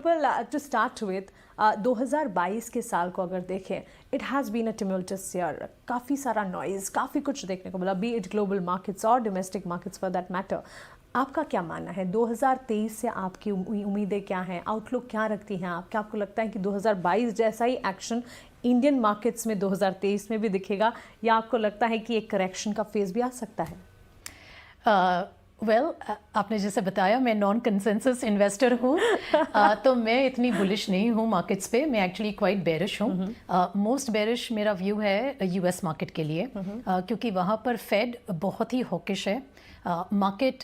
Rupal, to start with 2022 के साल को अगर देखें, it has been a tumultuous year. काफ़ी सारा नॉइज़, काफ़ी कुछ देखने को मिला, बी इट ग्लोबल मार्केट्स और domestic markets for that matter. आपका क्या मानना है 2023 से? आपकी उम्मीदें क्या हैं, आउटलुक क्या रखती हैं आप? क्या आपको लगता है कि 2022 जैसा ही एक्शन इंडियन मार्केट्स में 2023 में भी दिखेगा, या आपको लगता है कि एक करेक्शन का फेज भी आ सकता है? आपने जैसे बताया मैं नॉन कंसेंसस इन्वेस्टर हूँ. तो मैं इतनी बुलिश नहीं हूँ मार्केट्स पे. मैं एक्चुअली क्वाइट बेरिश हूँ. मोस्ट बेरिश मेरा व्यू है यूएस मार्केट के लिए, क्योंकि वहाँ पर फेड बहुत ही हॉकिश है. मार्केट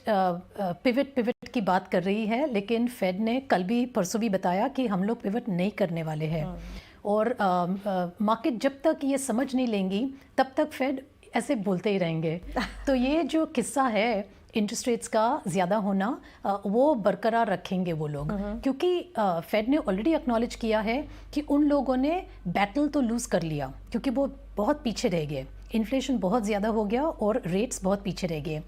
पिवट की बात कर रही है, लेकिन फेड ने कल भी परसों भी बताया कि हम लोग पिवट नहीं करने वाले हैं. और मार्केट जब तक ये समझ नहीं लेंगी तब तक फेड ऐसे बोलते ही रहेंगे. तो ये जो किस्सा है इंटरेस्ट रेट्स का ज़्यादा होना, वो बरकरार रखेंगे वो लोग, क्योंकि फेड ने ऑलरेडी एक्नॉलेज किया है कि उन लोगों ने बैटल तो लूज़ कर लिया, क्योंकि वो बहुत पीछे रह गए. इन्फ्लेशन बहुत ज़्यादा हो गया और रेट्स बहुत पीछे रह गए.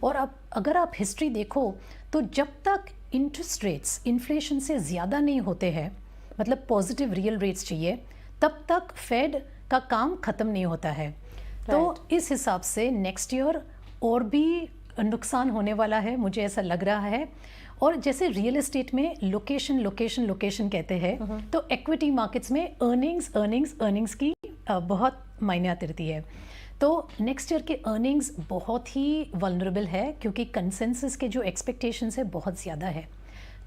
और अब अगर आप हिस्ट्री देखो तो जब तक इंटरेस्ट रेट्स इन्फ्लेशन से ज़्यादा नहीं होते हैं, मतलब पॉजिटिव रियल रेट्स चाहिए, तब तक फेड का काम ख़त्म नहीं होता है. तो इस हिसाब से नेक्स्ट ईयर और भी नुकसान होने वाला है, मुझे ऐसा लग रहा है. और जैसे रियल एस्टेट में लोकेशन लोकेशन लोकेशन कहते हैं, तो इक्विटी मार्केट्स में अर्निंग्स की बहुत मायने आती रहती है. तो नेक्स्ट ईयर के अर्निंग्स बहुत ही वल्नरेबल है, क्योंकि कंसेंसस के जो एक्सपेक्टेशंस है बहुत ज़्यादा है.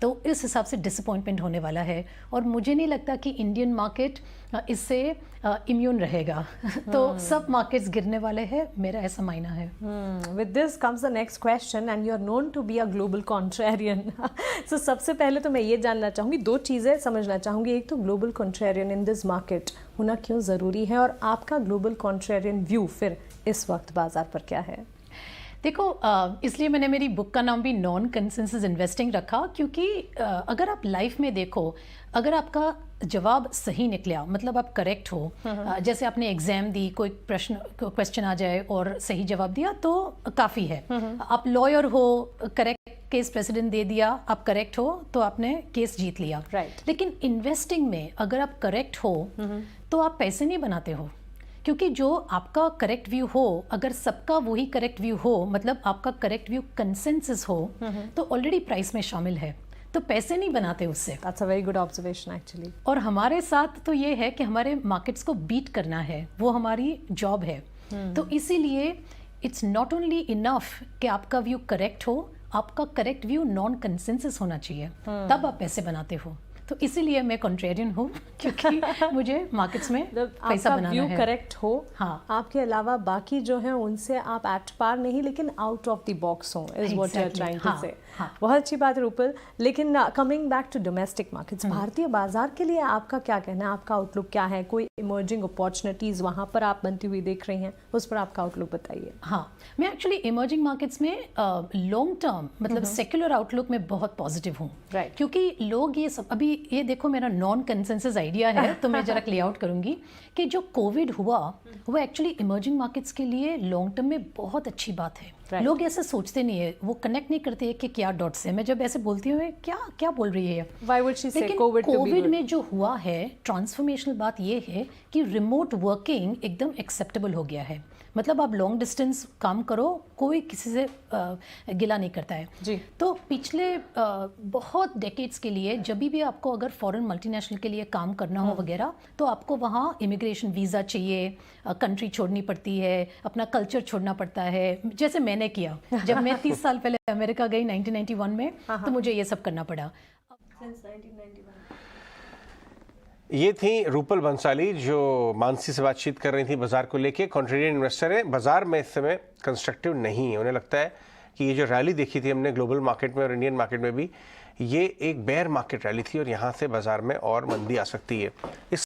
तो इस हिसाब से डिसअपॉइंटमेंट होने वाला है, और मुझे नहीं लगता कि इंडियन मार्केट इससे इम्यून रहेगा. तो सब मार्केट्स गिरने वाले हैं, मेरा ऐसा मानना है. With this comes the next question, and you are known to be a global contrarian. So सबसे पहले तो मैं ये जानना चाहूँगी, दो चीज़ें समझना चाहूँगी. एक तो global contrarian in this market होना क्यों ज़रूरी है, और आपका ग्लोबल कॉन्ट्रेरियन व्यू फिर इस वक्त बाजार पर क्या है? देखो, इसलिए मैंने मेरी बुक का नाम भी नॉन कंसेंसस इन्वेस्टिंग रखा, क्योंकि अगर आप लाइफ में देखो, अगर आपका जवाब सही निकला, मतलब आप करेक्ट हो, जैसे आपने एग्जाम दी, कोई क्वेश्चन आ जाए और सही जवाब दिया तो काफ़ी है. आप लॉयर हो, करेक्ट केस प्रेसिडेंट दे दिया, आप करेक्ट हो तो आपने केस जीत लिया. लेकिन इन्वेस्टिंग में अगर आप करेक्ट हो तो आप पैसे नहीं बनाते हो, क्योंकि जो आपका करेक्ट व्यू हो, अगर सबका वही करेक्ट व्यू हो, मतलब आपका करेक्ट व्यू कंसेंसस हो, तो ऑलरेडी प्राइस में शामिल है, तो पैसे नहीं बनाते उससे. That's a very good observation actually. और हमारे साथ तो ये है कि हमारे मार्केट्स को बीट करना है, वो हमारी जॉब है. तो इसीलिए इट्स नॉट ओनली इनफ कि आपका व्यू करेक्ट हो, आपका करेक्ट व्यू नॉन कंसेंसस होना चाहिए, तब आप पैसे बनाते हो. तो इसीलिए मैं कॉन्ट्रेरियन हूँ, क्योंकि मुझे मार्केट्स में पैसा बनाना व्यू है. करेक्ट हो, हाँ, आपके अलावा बाकी जो हैं उनसे आप एट पार नहीं, लेकिन आउट ऑफ द बॉक्स हो, is what you are trying to say. बहुत अच्छी बात है रूपल. लेकिन coming back to domestic markets, भारतीय बाजार के लिए आपका क्या कहना है, आपका आउटलुक क्या है? कोई इमर्जिंग अपॉर्चुनिटीज वहाँ पर आप बनती हुई देख रही हैं, उस पर आपका आउटलुक बताइए. हाँ, मैं एक्चुअली इमर्जिंग मार्केट्स में लॉन्ग टर्म, मतलब सेक्युलर आउटलुक में बहुत पॉजिटिव हूँ. क्योंकि लोग ये सब, अभी ये देखो मेरा नॉन कंसेंसस आइडिया है, तो मैं जरा क्लियर आउट करूंगी कि जो कोविड हुआ वो एक्चुअली इमर्जिंग मार्केट्स के लिए लॉन्ग टर्म में बहुत अच्छी बात है. लोग ऐसे सोचते नहीं है, वो कनेक्ट नहीं करते कि क्या डॉट्स है. मैं जब ऐसे बोलती हूँ क्या क्या बोल रही है, लेकिन कोविड में जो हुआ है, ट्रांसफॉर्मेशनल बात ये है कि रिमोट वर्किंग एकदम एक्सेप्टेबल हो गया है. मतलब आप लॉन्ग डिस्टेंस काम करो, कोई किसी से गिला नहीं करता है जी. तो पिछले बहुत डेकेड्स के लिए जब भी आपको अगर फॉरेन मल्टीनेशनल के लिए काम करना हो वगैरह, तो आपको वहाँ इमिग्रेशन वीज़ा चाहिए, कंट्री छोड़नी पड़ती है, अपना कल्चर छोड़ना पड़ता है. जैसे मैंने किया, जब मैं 30 साल पहले अमेरिका गई 1991 में, तो मुझे ये सब करना पड़ा. ये थी रूपल बंसाली, जो मानसी से बातचीत कर रही थी बाजार को लेके. कॉन्ट्रेरियन इन्वेस्टर है, बाजार में इस समय कंस्ट्रक्टिव नहीं है. उन्हें लगता है कि ये जो रैली देखी थी हमने ग्लोबल मार्केट में और इंडियन मार्केट में भी, ये एक बेयर मार्केट रैली थी और यहाँ से बाजार में और मंदी आ सकती है. इस